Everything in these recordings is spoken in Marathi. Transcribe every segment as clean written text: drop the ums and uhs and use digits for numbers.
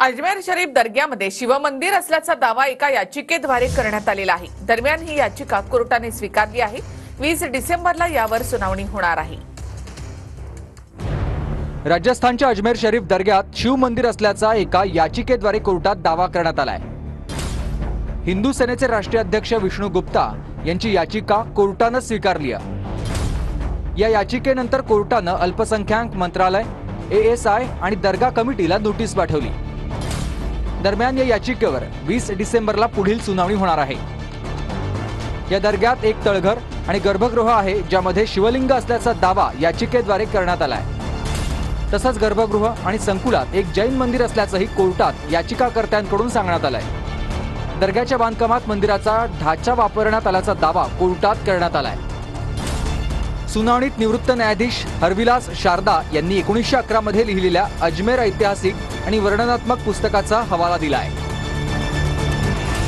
अजमेर शरीफ दर्ग्यामध्ये शिवमंदिर असल्याचा दावा एका याचिकेद्वारे करण्यात आलेला आहे। दरम्यान ही याचिका कोर्टाने स्वीकारली आहे। 20 डिसेंबरला यावर सुनावणी होणार आहे। राजस्थानच्या अजमेर शरीफ दर्ग्यात शिवमंदिर असल्याचा एका याचिकेद्वारे कोर्टात दावा करण्यात आलाय। हिंदू सेनेचे राष्ट्रीय अध्यक्ष विष्णू गुप्ता यांची याचिका कोर्टाने स्वीकारली आहे। या याचिकेनंतर कोर्टाने अल्पसंख्याक मंत्रालय, एएसआय आणि दर्गा कमिटीला नोटीस पाठवली। दरम्यान या याचिकेवर 20 डिसेंबरला पुढील सुनावणी होणार आहे। या दर्ग्यात एक तळघर आणि गर्भगृह आहे, ज्यामध्ये शिवलिंग असल्याचा दावा याचिकेद्वारे करण्यात आलाय। तसंच गर्भगृह आणि संकुलात एक जैन मंदिर असल्याचंही कोर्टात याचिकाकर्त्यांकडून सांगण्यात आलंय। दर्ग्याच्या बांधकामात मंदिराचा ढाचा वापरण्यात आल्याचा दावा कोर्टात करण्यात आलाय। सुनावणीत निवृत्त न्यायाधीश हरविलास शारदा यांनी 1911 मध्ये लिहिलेल्या अजमेर ऐतिहासिक आणि वर्णनात्मक पुस्तकाचा हवाला दिलाय।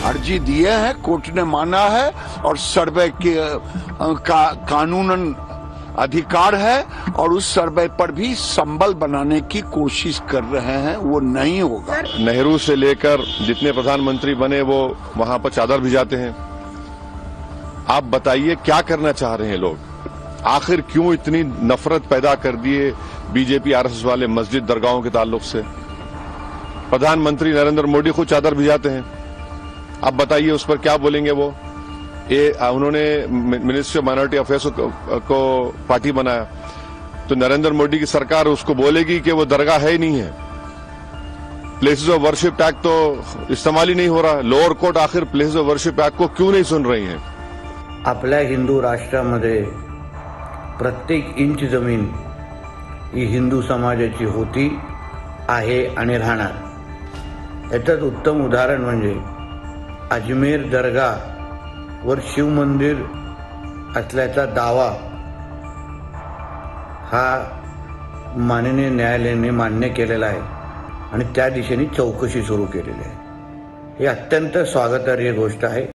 अर्जी दी है, कोर्ट ने माना है और सर्वे के कानूनन अधिकार है और उस सर्वे पर भी संबल बनाने की कोशिश कर रहे हैं, वो नहीं होगा। नेहरू से लेकर जितने प्रधानमंत्री बने वो वहां पर चादर भिजाते हैं। आप बताइए क्या करना चाह रहे हैं लोग? आखिर क्यों इतनी नफरत पैदा कर दिए बीजेपी आरएसएस वाले मस्जिद दरगाहों के ताल्लुक से? प्रधानमंत्री नरेंद्र मोदी खुद चादर भिजाते हैं। अब बताइए उस पर क्या बोलेंगे वो? उन्होंने मिनिस्ट्री ऑफ माइनॉरिटी अफेयर्स को पार्टी बनाया, तो नरेंद्र मोदी की सरकार उसको बोलेगी कि वो दरगाह है ही नहीं है। प्लेसेस ऑफ वर्शिप एक्ट तो इस्तेमाल ही नहीं हो रहा। लोअर कोर्ट आखिर प्लेसेस ऑफ वर्शिप एक्ट को क्यों नहीं सुन रही है? आपल्या हिंदू राष्ट्रामध्ये प्रत्येक इंच जमीन ही हिंदू समाजाची होती, आहे आणि राहणार। याचं उत्तम उदाहरण म्हणजे अजमेर दर्गा वर शिवमंदिर असल्याचा दावा हा माननीय न्यायालयाने मान्य केलेला आहे आणि त्या दिशेने चौकशी सुरू केलेली आहे। ही अत्यंत स्वागतार्ह गोष्ट आहे।